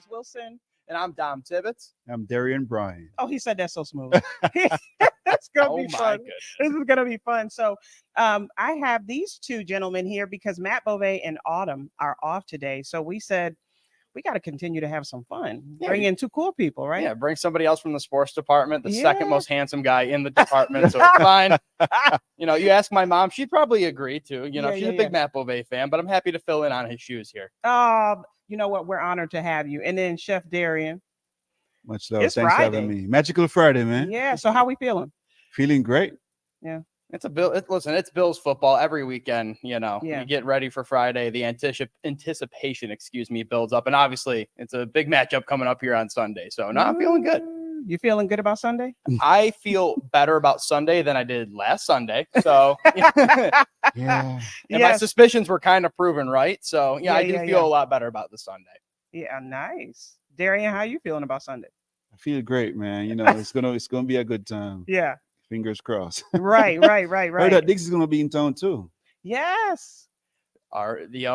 Wilson. And I'm Dom Tibbetts. I'm Darian Bryan. Oh, he said that so smooth. That's gonna Oh be my fun. goodness. This is gonna be fun. So, I have these two gentlemen here because Matt Bove and Autumn are off today. So we said we got to continue to have some fun. Yeah, Bring in two cool people, right? Yeah, bring somebody else from the sports department, the Yeah. second most handsome guy in the department. So it's fine. You ask my mom, she'd probably agree too. She's a big Matt Bove fan, but I'm happy to fill in on his shoes here. You know what? We're honored to have you. And then Chef Darian. Much love. It's Thanks for Friday. having me. Magical Friday, man. Yeah. So how we feeling? Feeling great. Yeah. It's it's Bills football every weekend. You get ready for Friday. The anticipation, builds up. And obviously it's a big matchup coming up here on Sunday. So no, I'm feeling good. You feeling good about Sunday? I feel better about Sunday than I did last Sunday. So Yeah. And my suspicions were kind of proven right. So I do feel a lot better about the Sunday. Yeah, nice. Darian, how you feeling about Sunday? I feel great, man. It's gonna be a good time. Yeah. Fingers crossed. Right. Heard that Diggs is gonna be in town too. Yes. The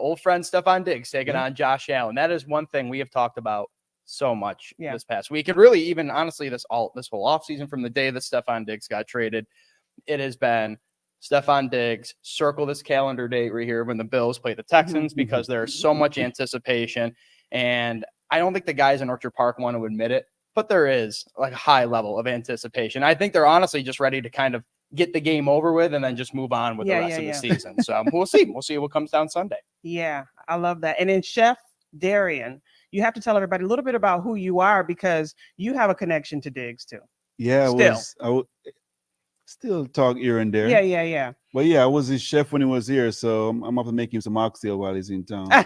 old friend Stephon Diggs taking on Josh Allen. That is one thing we have talked about so much this past week. And really, even honestly, this whole offseason from the day that Stephon Diggs got traded, it has been Stephon Diggs, circle this calendar date right here when the Bills play the Texans because there's so much anticipation. And I don't think the guys in Orchard Park want to admit it, but there is like a high level of anticipation. I think they're honestly just ready to kind of get the game over with and then just move on with the rest of the season. So we'll see. We'll see what comes down Sunday. Yeah, I love that. And then Chef Darian, you have to tell everybody a little bit about who you are because you have a connection to Diggs too. Yeah, I still talk here and there. Yeah. But I was his chef when he was here, so I'm up to make him some oxtail while he's in town. How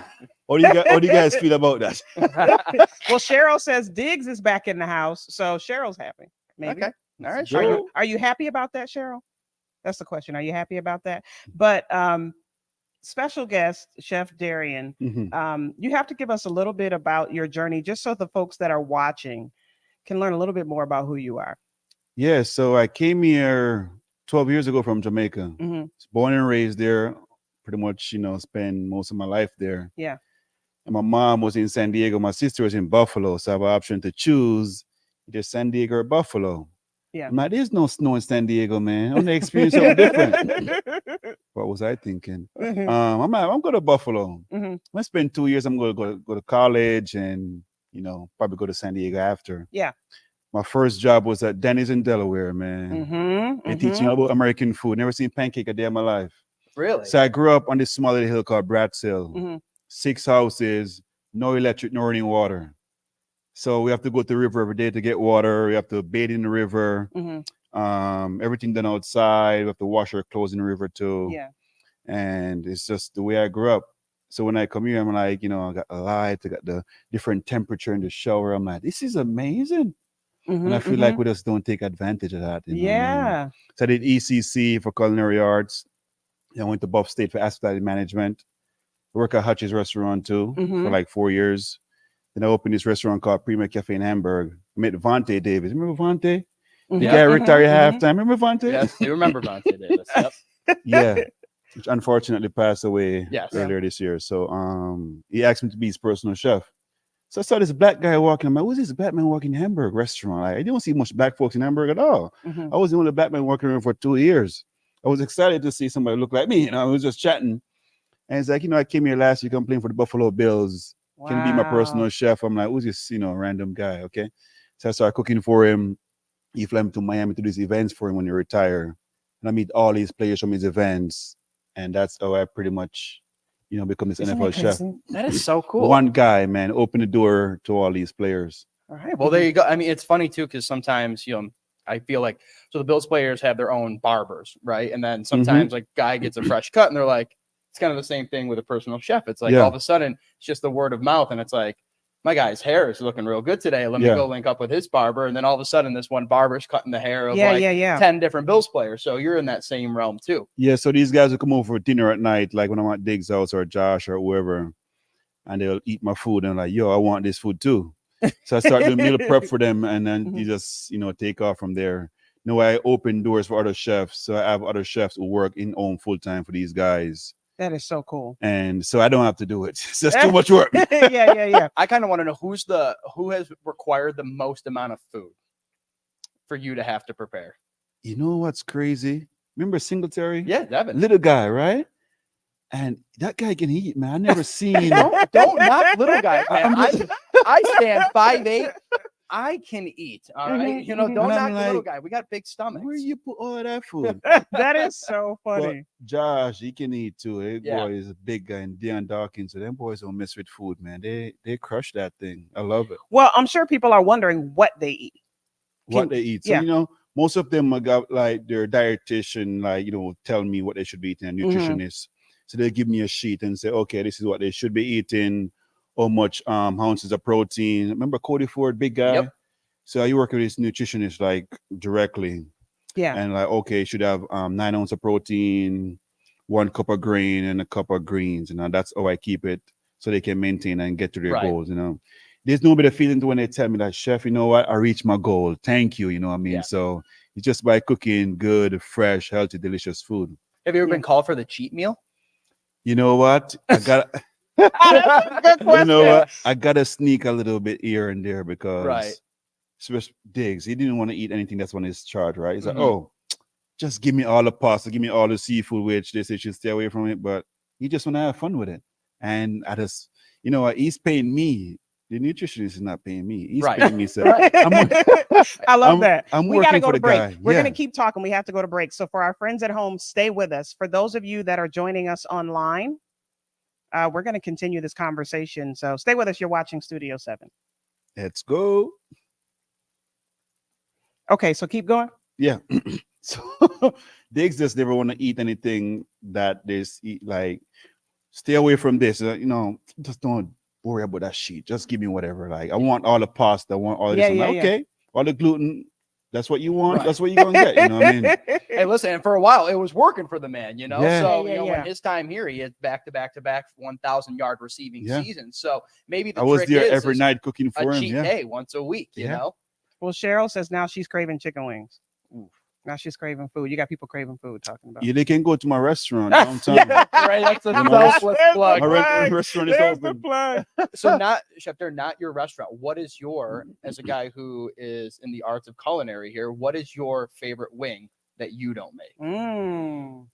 do you guys feel about that? Well, Cheryl says Diggs is back in the house, so Cheryl's happy. Maybe. Okay. All right. Are you happy about that, Cheryl? That's the question. Are you happy about that? But special guest, Chef Darian, you have to give us a little bit about your journey, just so the folks that are watching can learn a little bit more about who you are. Yeah, so I came here 12 years ago from Jamaica. Born and raised there, pretty much, spent most of my life there. Yeah. And my mom was in San Diego. My sister was in Buffalo. So I have an option to choose either San Diego or Buffalo. Yeah. I'm like, there's no snow in San Diego, man. I want to experience something different. What was I thinking? I'm going to Buffalo. I'm going to spend 2 years. I'm going to go to college and, probably go to San Diego after. Yeah. My first job was at Denny's in Delaware, man. They teach me about American food. Never seen pancake a day of my life. Really? So I grew up on this small little hill called Bratz Hill. 6 houses, no electric, no running water. So we have to go to the river every day to get water. We have to bathe in the river. Everything done outside. We have to wash our clothes in the river too. Yeah. And it's just the way I grew up. So when I come here, I'm like, I got a light, I got the different temperature in the shower. I'm like, this is amazing. And I feel like we just don't take advantage of that. Yeah. So I did ECC for culinary arts. I went to Buff State for hospitality management. I worked at Hutch's restaurant too for like 4 years. Then I opened this restaurant called Premier Cafe in Hamburg. I met Vontae Davis. Remember Vontae? The guy retired halftime. Remember Vontae? Yes, you remember Vontae Davis. Yep. Yeah. Which unfortunately passed away earlier this year. So he asked me to be his personal chef. So I saw this black guy walking. I'm like, who's this black man walking in Hamburg restaurant? Like, I didn't see much black folks in Hamburg at all. I was the only black man walking around for 2 years. I was excited to see somebody look like me. I was just chatting. And it's like, I came here last year, I'm playing for the Buffalo Bills. Wow. Can be my personal chef. I'm like, who's this, random guy? Okay. So I started cooking for him. He flew him to Miami to do these events for him when he retired. And I meet all these players from his events. And that's how I pretty much, become this NFL chef. That is so cool. One guy, man, opened the door to all these players. All right. Well, there you go. I mean, it's funny too, because sometimes, I feel like, so the Bills players have their own barbers, right? And then sometimes like guy gets a fresh cut and they're like, it's kind of the same thing with a personal chef. It's like all of a sudden it's just the word of mouth. And it's like, my guy's hair is looking real good today. Let me go link up with his barber. And then all of a sudden this one barber's cutting the hair of 10 different Bills players. So you're in that same realm too. Yeah. So these guys will come over for dinner at night, like when I'm at Diggs' house or Josh or whoever, and they'll eat my food. And I'm like, yo, I want this food too. So I start doing meal prep for them. And then you just, take off from there. I open doors for other chefs. So I have other chefs who work in home full time for these guys. That is so cool. And so I don't have to do it. It's just too much work. Yeah. I kind of want to know who has required the most amount of food for you to have to prepare. You know what's crazy? Remember Singletary? Yeah, Devin. Little guy, right? And that guy can eat, man. I never seen. don't knock little guy, man. I stand 5'8". I can eat. All right, don't knock the little guy. We got big stomachs. Where you put all that food? That is so funny. But Josh, he can eat too. That Yeah. boy is a big guy, and Deion Dawkins. So them boys don't mess with food, man. They crush that thing. I love it. Well, I'm sure people are wondering what they eat. What they eat. So most of them got like their dietitian, like tell me what they should be eating, a nutritionist. So they give me a sheet and say, okay, this is what they should be eating. How much ounces of protein? Remember Cody Ford, big guy? Yep. So you work with this nutritionist like directly. Yeah. And like, okay, you should have 9 ounces of protein, 1 cup of grain, and a cup of greens. That's how I keep it so they can maintain and get to their goals. There's no better feeling to when they tell me that, chef, you know what? I reached my goal. Thank you. You know what I mean? Yeah. So it's just by cooking good, fresh, healthy, delicious food. Have you ever been called for the cheat meal? You know what? I got good question. You know what? I gotta sneak a little bit here and there because Diggs, he didn't want to eat anything that's on his chart, right? He's like, oh, just give me all the pasta, give me all the seafood, which they say should stay away from it, but he just want to have fun with it. And I just, he's paying me. The nutritionist is not paying me. He's paying me. So I love that. We gotta go to break. Guy. We're going to keep talking. We have to go to break. So for our friends at home, stay with us. For those of you that are joining us online, we're going to continue this conversation. So stay with us. You're watching Studio 7. Let's go. Okay, so keep going. Yeah. So Diggs just never want to eat anything that there's like, stay away from this. Just don't worry about that sheet. Just give me whatever. Like, I want all the pasta. I want all this. Okay. All the gluten. That's what you want. Right. That's what you're going to get. You know what I mean? Hey, listen, and for a while, it was working for the man, Yeah. So, when his time here, he had back-to-back 1,000-yard receiving seasons. So maybe the trick was there every night cooking for him. Cheat day once a week, you know? Well, Cheryl says now she's craving chicken wings. Ooh. Now she's craving food. You got people craving food talking about. Yeah, they can go to my restaurant downtown. Right, that's a selfless plug. My restaurant is open. So Chef Darian, not your restaurant. What is as a guy who is in the arts of culinary here, what is your favorite wing that you don't make?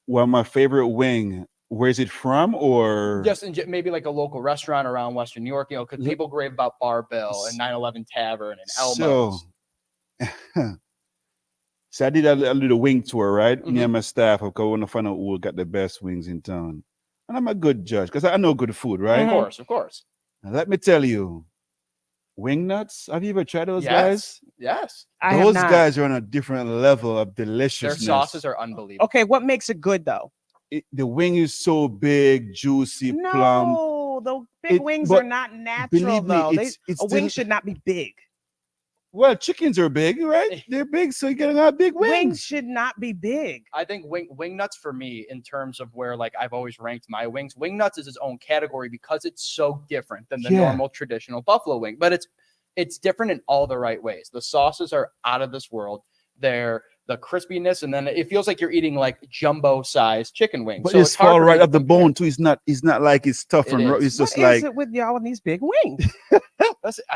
Well, my favorite wing, where is it from, or just maybe like a local restaurant around Western New York? Because people rave about Bar Bill and 911 Tavern and Elmo's. So I did a little wing tour, right? Me and my staff. I want to find out who got the best wings in town, and I'm a good judge because I know good food, right? Of course. Now, let me tell you, wing nuts. Have you ever tried those guys? Yes. Those guys are on a different level of deliciousness. Their sauces are unbelievable. Okay, what makes it good though? The wing is so big, juicy, plump. No, the big wings are not natural though. A wing should not be big. Well, chickens are big, right? They're big, so you get a lot of big wings. Wings should not be big. I think wing nuts for me, in terms of where like I've always ranked my wings, wing nuts is its own category because it's so different than the normal traditional buffalo wing. But it's different in all the right ways. The sauces are out of this world. They're the crispiness, and then it feels like you're eating like jumbo-sized chicken wings. But so it's fall right up the bone too. It's not like it's tough and raw. It's just like, is it with y'all and these big wings?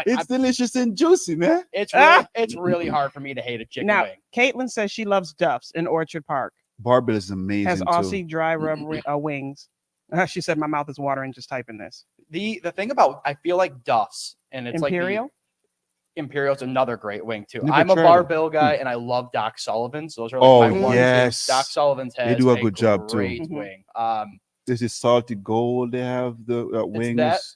It's delicious and juicy, man. It's really hard for me to hate a chicken wing. Caitlin says she loves Duff's in Orchard Park. Bar Bill is amazing. Has Aussie dry rub wings. She said my mouth is watering just typing this. The thing about, I feel like Duff's, and it's Imperial? like Imperial's another great wing too. I'm a Bar Bill guy, and I love Doc Sullivan's. Those are like my ones. Yes. Doc Sullivan's has they do a good job too. Great wing. This is salted gold. They have the wings.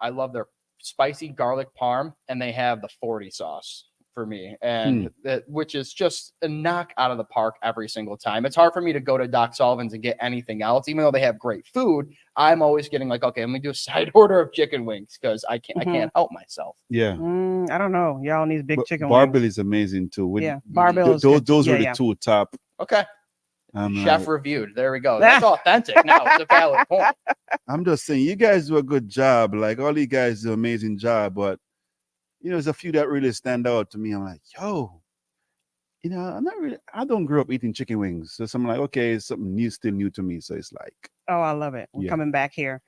I love their spicy garlic parm, and they have the 40 sauce for me, and which is just a knock out of the park every single time. It's hard for me to go to Doc Sullivan's and get anything else, even though they have great food. I'm always getting like, okay, let me do a side order of chicken wings because I can't help myself. Yeah, I don't know. Y'all need big chicken Bar wings. Bill is amazing too. Bar Bill is those were the two top. Okay. Chef reviewed. There we go. That's authentic. Now it's a valid point. I'm just saying, you guys do a good job. Like all you guys do an amazing job, but there's a few that really stand out to me. I'm like, yo, I don't grow up eating chicken wings. So I'm like, okay, it's something new, still new to me. So it's like, oh, I love it. We're coming back here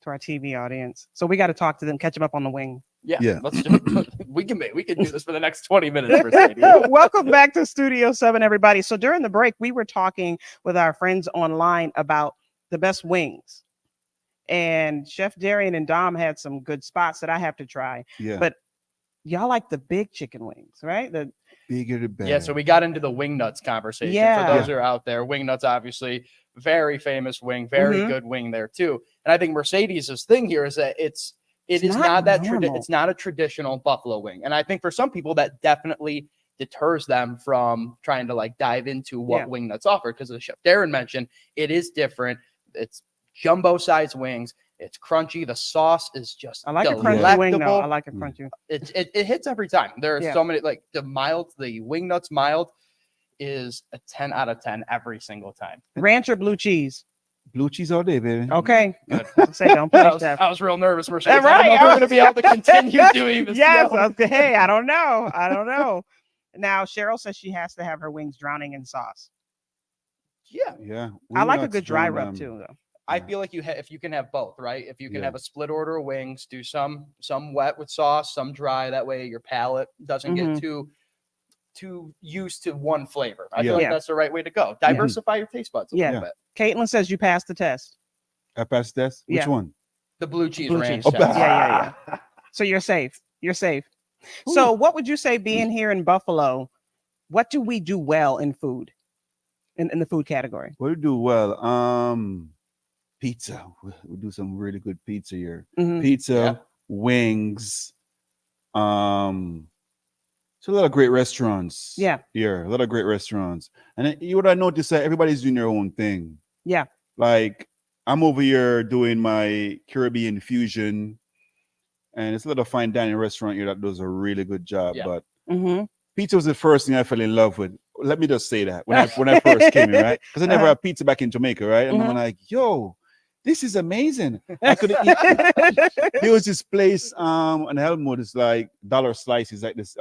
to our TV audience. So we got to talk to them, catch them up on the wing. Yeah. Let's do it. We can do this for the next 20 minutes. For Welcome back to Studio 7, everybody. So during the break, we were talking with our friends online about the best wings. And Chef Darian and Dom had some good spots that I have to try. Yeah. But y'all like the big chicken wings, right? The bigger the better. Yeah, so we got into the wing nuts conversation. Yeah. For those who are out there, wing nuts, obviously, very famous wing, very good wing there too. And I think Mercedes' thing here is that it's not a traditional buffalo wing. And I think for some people that definitely deters them from trying to like dive into what wing nuts offer, because as Chef Darren mentioned, it is different. It's jumbo size wings. It's crunchy. The sauce is just I like a crunchy wing though. I like a crunchy. It hits every time. There are so many, like the wing nuts mild is a 10 out of 10 every single time. Ranch or blue cheese? Blue cheese all day, baby. Okay. Good. Say don't play that. I was real nervous. Mercedes. Right. I don't know if we're going to be able to continue doing this. Yes. Hey, I don't know. Now, Cheryl says she has to have her wings drowning in sauce. Yeah. I like a good dry rub too, though. I feel like if you can have both, right? If you can have a split order of wings, do some wet with sauce, some dry. That way your palate doesn't get too used to one flavor. I feel like that's the right way to go. Diversify your taste buds a little bit. Caitlin says you passed the test. I passed the test? Which one? The blue cheese ranch. Oh, yeah. So you're safe. Ooh. So what would you say, being here in Buffalo, what do we do well in food, in the food category? What do we do well? Pizza. We do some really good pizza here. Pizza, wings. So a lot of great restaurants. Yeah. Here, a lot of great restaurants. And what I noticed that everybody's doing their own thing. Yeah. Like I'm over here doing my Caribbean fusion, and it's a little fine dining restaurant here that does a really good job. But pizza was the first thing I fell in love with. Let me just say that when I first came here, right? Because I never had pizza back in Jamaica, right? And I'm like, yo, this is amazing. I could eat. There was this place on Helmwood. It's like dollar slices, like this.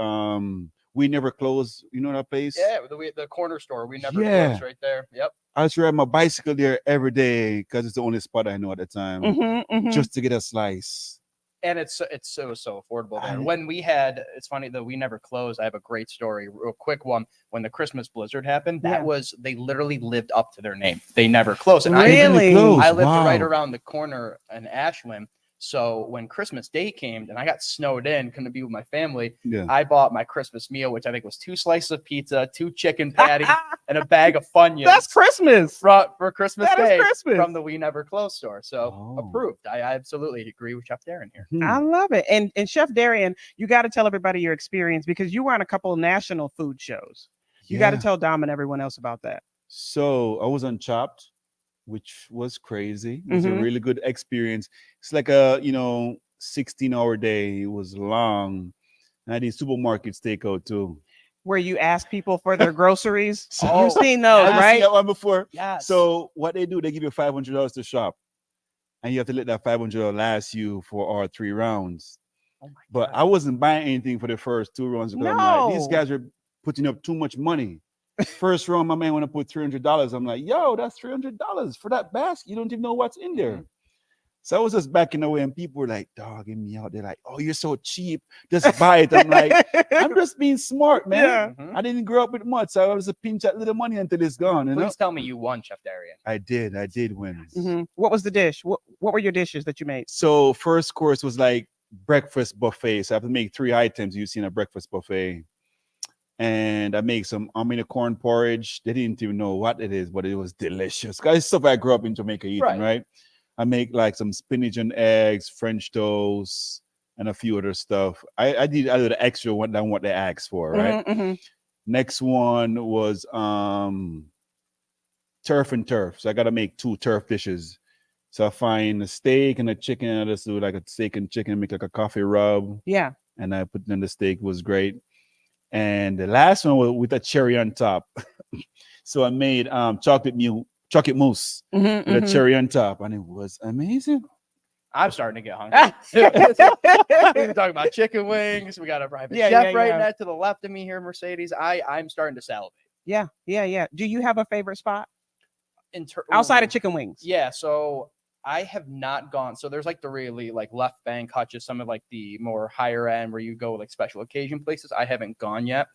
We Never Close. You know that place? Yeah, the corner store. We Never Close right there. Yep. I was riding my bicycle there every day because it's the only spot I know at the time, just to get a slice. And it's so affordable there. When we had, it's funny that We Never Closed. I have a great story, real quick one. When the Christmas blizzard happened, they literally lived up to their name. They never closed. And really? I lived right around the corner in Ashland. So when Christmas Day came and I got snowed in, couldn't be with my family, I bought my Christmas meal, which I think was 2 slices of pizza, 2 chicken patties, and a bag of Funyuns. That's Christmas. For Christmas Day Christmas. From the We Never Close store. So approved. I absolutely agree with Chef Darren here. I love it. And Chef Darian, you got to tell everybody your experience because you were on a couple of national food shows. You got to tell Dom and everyone else about that. So I was on Chopped, which was crazy. It was a really good experience. It's like a 16-hour day. It was long. And I did supermarket takeout too, where you ask people for their groceries. You've seen those, right? Seen that one before. Yes. So what they do, they give you $500 to shop, and you have to let that $500 last you for our 3 rounds. Oh my God. I wasn't buying anything for the first 2 rounds because I'm like, these guys are putting up too much money. First round, my man want to put $300. I'm like, yo, that's $300 for that basket. You don't even know what's in there. So I was just backing away, and people were like dogging me out. They're like, oh, you're so cheap. Just buy it. I'm like, I'm just being smart, man. I didn't grow up with much, so I was a pinch at little money until it's gone. Please tell me you won, Chef Darian. I did win. What was the dish? What were your dishes that you made? So first course was like breakfast buffet. So I have to make 3 items you see in a breakfast buffet. And I make some corn porridge. They didn't even know what it is, but it was delicious. Guys, it's stuff I grew up in Jamaica eating, right? I make like some spinach and eggs, French toast, and a few other stuff. I did a little extra than what they asked for, right? Next one was turf and turf. So I got to make 2 turf dishes. So I find a steak and a chicken. I just do like a steak and chicken, make like a coffee rub. Yeah. And I put in the steak. It was great. And the last one was with a cherry on top. So I made chocolate mousse with a cherry on top, and it was amazing. I'm starting to get hungry. We talking about chicken wings. We got a private chef next to the left of me here, Mercedes. I'm starting to salivate. Yeah. Do you have a favorite spot outside of chicken wings? Yeah, so I have not gone. So there's like the really like Left Bank Hutch's, some of like the more higher end where you go like special occasion places. I haven't gone yet.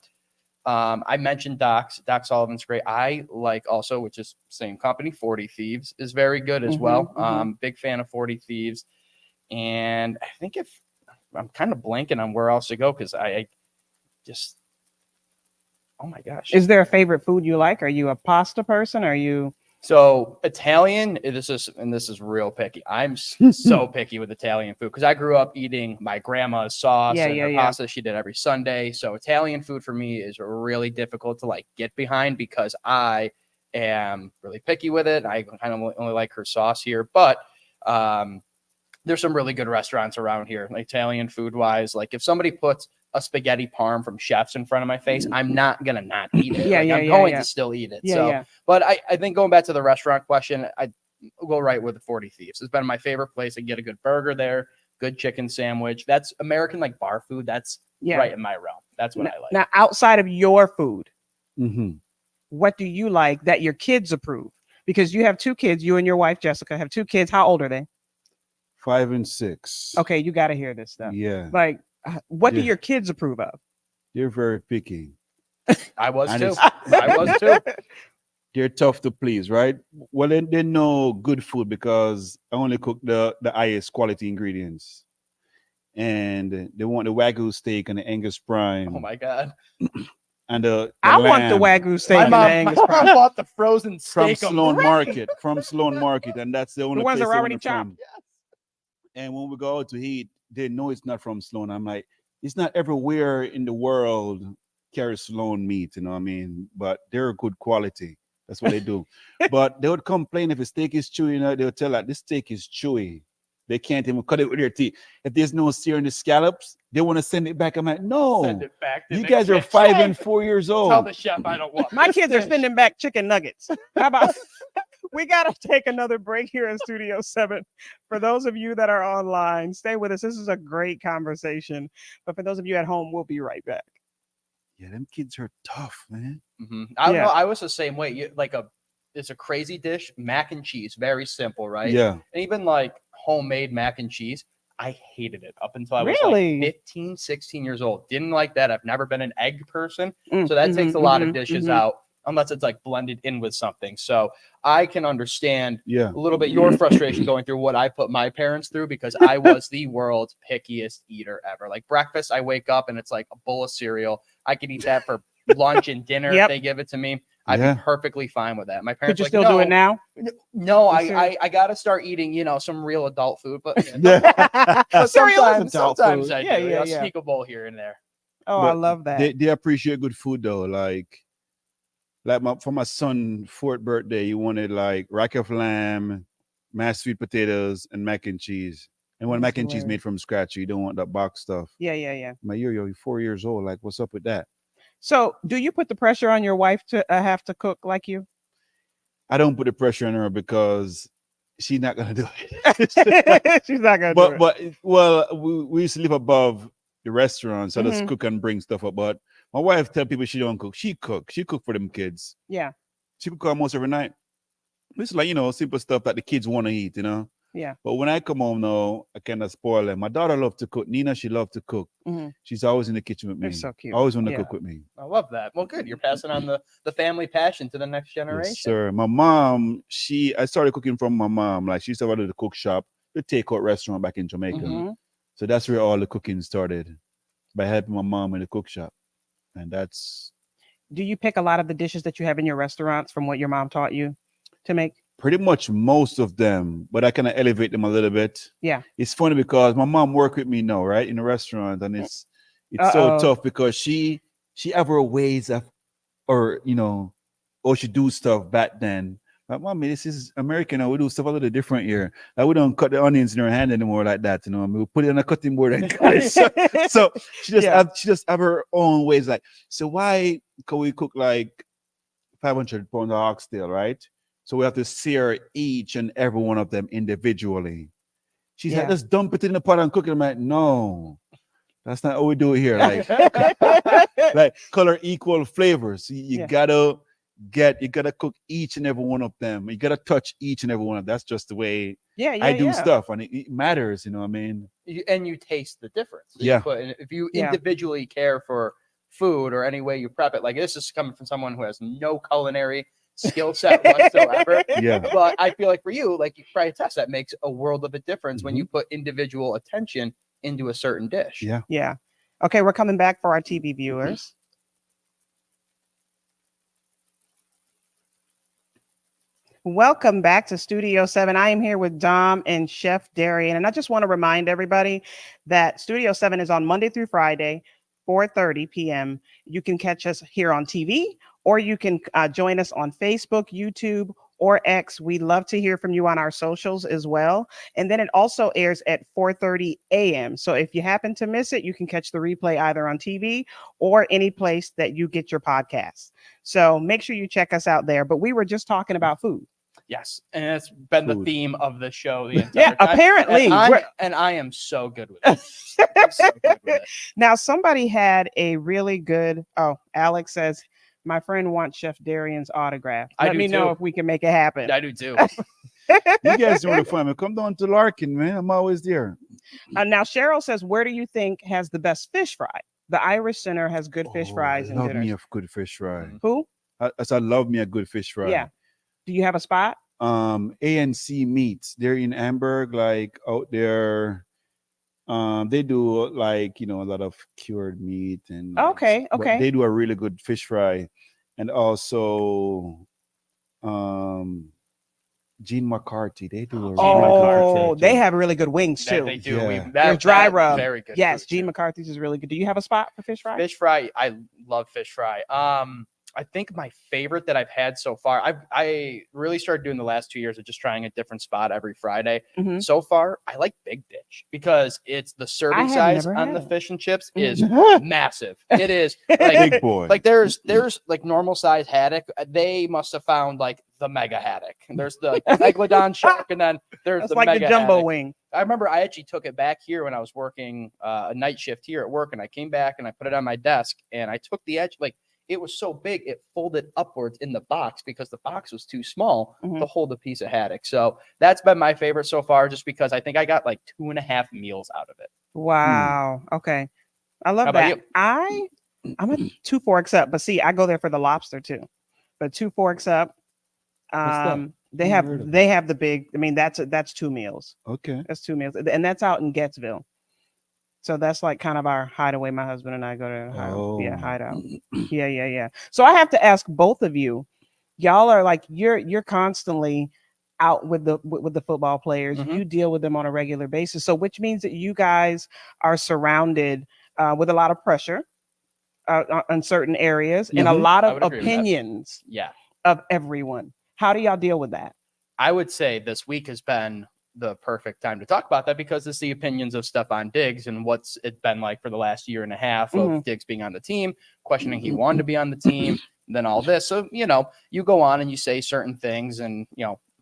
I mentioned Doc Sullivan's great. I like also, which is same company, 40 Thieves is very good as well. Big fan of 40 Thieves. And I think if I'm kind of blanking on where else to go, because I just, oh my gosh. Is there a favorite food you like? Are you a pasta person? Are you? So Italian, this is real picky. I'm so picky with Italian food because I grew up eating my grandma's sauce and her pasta she did every Sunday. So Italian food for me is really difficult to like get behind because I am really picky with it. I kind of only like her sauce here, but there's some really good restaurants around here, like Italian food wise. Like if somebody puts a spaghetti parm from Chef's in front of my face, I'm not gonna not eat it. I'm going to still eat it. But I think going back to the restaurant question, I go right with the 40 Thieves. It's been my favorite place. I get a good burger there, good chicken sandwich. That's American like bar food. That's right in my realm. That's what I like. Now, outside of your food, what do you like that your kids approve? Because you have 2 kids. You and your wife Jessica have 2 kids. How old are they? 5 and 6. Okay, you got to hear this stuff. Yeah. Like, what do your kids approve of? They're very picky. I was too. They're tough to please, right? Well, they know good food because I only cook the highest quality ingredients. And they want the Wagyu steak and the Angus prime. Oh my God. And the I lamb. want the Wagyu steak and the Angus prime. I bought the frozen steak from Sloan Market. From Sloan Market. And that's the only the ones place that are already chopped. And when we go out to eat, they know it's not from Sloan. I'm like, it's not everywhere in the world carry Sloan meat, you know what I mean? But they're good quality. That's what they do. But they would complain if a steak is chewy, you know, they would tell that this steak is chewy. They can't even cut it with their teeth. If there's no sear in the scallops, they want to send it back. I'm like, no. Send it back to you guys are 5 and 4 years old. Tell the chef I don't want. My kids are sending back chicken nuggets. How about we got to take another break here in Studio 7. For those of you that are online, stay with us. This is a great conversation. But for those of you at home, we'll be right back. Yeah, them kids are tough, man. I don't know. I was the same way. It's a crazy dish, mac and cheese, very simple, right? Yeah. And even like homemade mac and cheese, I hated it up until I was like 15, 16 years old. Didn't like that. I've never been an egg person. So that takes a lot of dishes out unless it's like blended in with something. So I can understand a little bit your frustration going through what I put my parents through because I was the world's pickiest eater ever. Like breakfast, I wake up and it's like a bowl of cereal. I could eat that for lunch and dinner if they give it to me. I'd be perfectly fine with that. My parents could you still do it now? No, I got to start eating, some real adult food. But, but sometimes I do. Sneak a bowl here and there. Oh, I love that. They appreciate good food though. For my son's 4th birthday, he wanted like rack of lamb, mashed sweet potatoes, and mac and cheese. And when mac and cheese made from scratch, you don't want that box stuff. Yeah. I'm like, you're 4 years old. Like, what's up with that? So do you put the pressure on your wife to have to cook like you? I don't put the pressure on her because she's not going to do it. She's not going to do it. But we used to live above the restaurant, so just cook and bring stuff up. But my wife tell people she don't cook. She cook for them kids. Yeah. She cook almost every night. It's like, simple stuff that the kids want to eat, Yeah. But when I come home now, I kind of spoil them. My daughter loves to cook. Nina, she loves to cook. She's always in the kitchen with me. They're so cute. Always want to cook with me. I love that. Well, good. You're passing on the family passion to the next generation. Yes, sir. My mom, I started cooking from my mom. Like she started the cook shop, the takeout restaurant back in Jamaica. So that's where all the cooking started, by helping my mom in the cook shop. And that's. Do you pick a lot of the dishes that you have in your restaurants from what your mom taught you to make? Pretty much most of them, but I kind of elevate them a little bit. Yeah. It's funny because my mom worked with me now, right, in the restaurant, and it's so tough because she have her ways of, or she do stuff back then. Like, mommy, this is American. We do stuff a little different here. Like, we don't cut the onions in her hand anymore like that. We put it on a cutting board and cut it. So she just have her own ways. Like, so why can we cook like 500 pounds of oxtail, right? So we have to sear each and every one of them individually. She's like, let's dump it in the pot and cook it. I'm like, no, that's not how we do it here. Like, like color equal flavors. You gotta cook each and every one of them. You gotta touch each and every one of them. That's just the way I do stuff, and it matters. You know what I mean? And you taste the difference. Yeah. If you individually care for food or any way you prep it, like this is coming from someone who has no culinary skill set whatsoever. But I feel like for you, like you probably test that makes a world of a difference when you put individual attention into a certain dish. Yeah. Okay, we're coming back for our TV viewers. Welcome back to Studio 7. I am here with Dom and Chef Darian, and I just want to remind everybody that Studio 7 is on Monday through Friday, 4:30 p.m. You can catch us here on TV, or you can join us on Facebook, YouTube, or X. We love to hear from you on our socials as well. And then it also airs at 4:30 a.m. So if you happen to miss it, you can catch the replay either on TV or any place that you get your podcasts. So make sure you check us out there. But we were just talking about food. Yes, and it's been the theme of the show the entire time. Apparently. And I am so good with it. So good with it. Now, somebody had a really good, Alex says, my friend wants Chef Darian's autograph. Let me know if we can make it happen. I do too. You guys doing it for me. Come down to Larkin, man. I'm always there. Now, Cheryl says, where do you think has the best fish fry? The Irish Center has good fish fries. I love me a good fish fry. Who? I love me a good fish fry. Yeah. Do you have a spot? ANC Meats. They're in Hamburg, like out there. They do like, a lot of cured meat and okay. They do a really good fish fry. And also Gene McCarthy, they do a really good they have really good wings too. They do. Yeah. They're dry rub. Very good. Yes, Gene McCarthy's is really good. Do you have a spot for fish fry? Fish fry, I love fish fry. I think my favorite that I've had so far, I really started doing the last 2 years of just trying a different spot every Friday. So far, I like Big Dish because it's the serving size on the fish and chips is massive. It is like big boy. Like there's like normal size haddock. They must have found like the mega haddock. There's the megalodon shark, and then there's the like mega the jumbo haddock. wing. I remember I actually took it back here when I was working a night shift here at work, and I came back and I put it on my desk, and I took the edge like. It was so big, it folded upwards in the box because the box was too small to hold a piece of haddock. So that's been my favorite so far, just because I think I got like 2.5 meals out of it. Wow. Okay. I love that. I'm a 2 forks up, but see, I go there for the lobster too. But 2 forks up. They have the big. I mean, that's 2 meals. Okay. That's 2 meals, and that's out in Gettsville. So that's like kind of our hideaway. My husband and I go to hideout. Yeah. So I have to ask both of you. Y'all are like you're constantly out with the football players. You deal with them on a regular basis. So which means that you guys are surrounded with a lot of pressure in certain areas and a lot of opinions of everyone. How do y'all deal with that? I would say this week has been the perfect time to talk about that because it's the opinions of Stefan Diggs and what's it been like for the last year and a half of Diggs being on the team, questioning he wanted to be on the team, and then all this. So, you go on and you say certain things, and,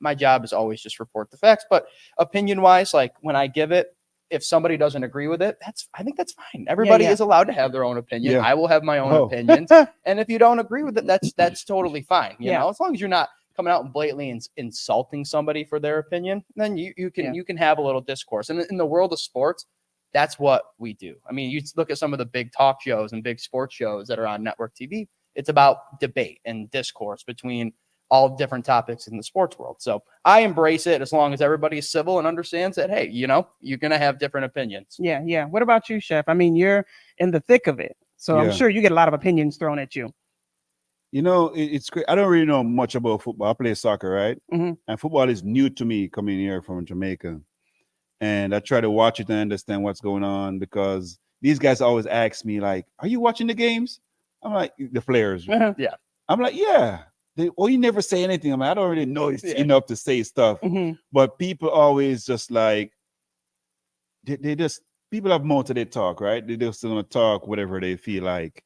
my job is always just report the facts. But opinion wise, like when I give it, if somebody doesn't agree with it, I think that's fine. Everybody is allowed to have their own opinion. I will have my own opinions. And if you don't agree with it, that's totally fine. You know, as long as you're not coming out and blatantly insulting somebody for their opinion, then you can have a little discourse. And in the world of sports, that's what we do. I mean, you look at some of the big talk shows and big sports shows that are on network TV. It's about debate and discourse between all different topics in the sports world. So I embrace it as long as everybody is civil and understands that, hey, you're going to have different opinions. Yeah. What about you, Chef? I mean, you're in the thick of it. So I'm sure you get a lot of opinions thrown at you. It's great. I don't really know much about football. I play soccer, right? And football is new to me coming here from Jamaica. And I try to watch it and understand what's going on because these guys always ask me, like, are you watching the games? I'm like, the players. Yeah. I'm like, yeah. You never say anything. I don't really know enough to say stuff. But people always just like, people have more to their talk, right? They just want to talk whatever they feel like.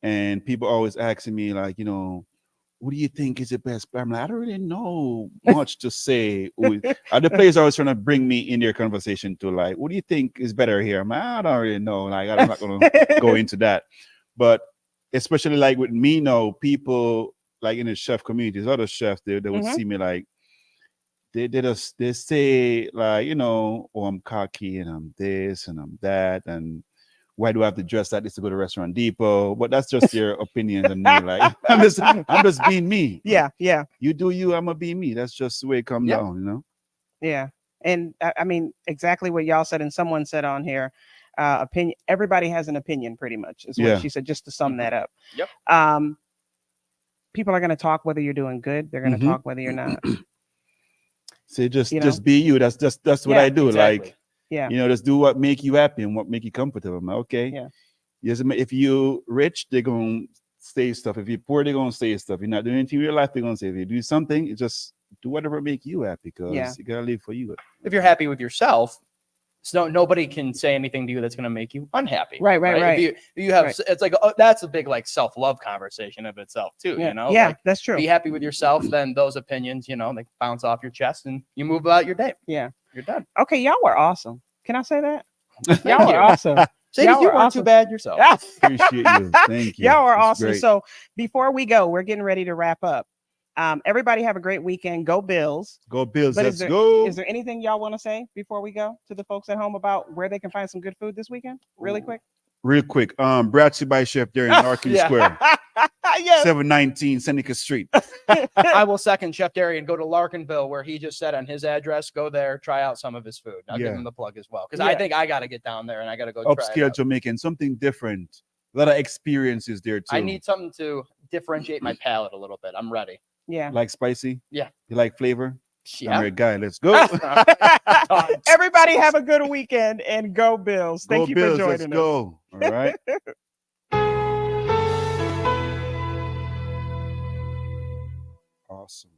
And people always asking me, like, what do you think is the best? I'm like, I don't really know much to say. The players are always trying to bring me in their conversation to like, what do you think is better here? I'm like, I don't really know. Like, I'm not going to go into that. But especially like with me now, people like in the chef communities, other chefs, they would see me like, they say like, you know, oh, I'm cocky and I'm this and I'm that. And why do I have to dress like this to go to Restaurant Depot? But that's just your opinions on me. Like I'm just being me. Yeah, yeah. You do you, I'm gonna be me. That's just the way it comes down, you know? Yeah. And I mean, exactly what y'all said, and someone said on here, opinion. Everybody has an opinion, pretty much, is what she said, just to sum that up. Yep. People are gonna talk whether you're doing good, they're gonna talk whether you're not. So just be you. That's what I do. Exactly. Like, you know, just do what make you happy and what make you comfortable. I'm like, okay. Yeah. Yes, if you rich, they're gonna say stuff. If you're poor, they're gonna say stuff. If you're not doing anything in your life, they're gonna say. If you do something, you just do whatever make you happy, because you gotta live for you. If you're happy with yourself, so nobody can say anything to you that's going to make you unhappy. Right. If you have, it's like, that's a big like self-love conversation of itself too. Yeah. You know, yeah, like, that's true. Be happy with yourself, then those opinions, you know, they bounce off your chest and you move about your day. Yeah, you're done. Okay, y'all were awesome. Can I say that? Y'all were awesome. Say you weren't too bad yourself. Appreciate you. Thank you. Y'all are awesome. Great. So before we go, we're getting ready to wrap up. Everybody have a great weekend. Go Bills. Go Bills. But Let's go. Is there anything y'all want to say before we go to the folks at home about where they can find some good food this weekend? Really quick. Real quick. Brought to you by Chef Darian, Larkin Square. 719 Seneca Street. I will second Chef Darian. Go to Larkinville, where he just said on his address. Go there, try out some of his food. I'll give him the plug as well, because I think I got to get down there and I got to go upscale try it Jamaican, something different. A lot of experiences there too. I need something to differentiate my palate a little bit. I'm ready. Yeah. Like spicy? Yeah. You like flavor? Yeah. I'm a guy. Let's go. Everybody have a good weekend and go Bills. Thank you Bills, for joining us. Go. All right. Awesome.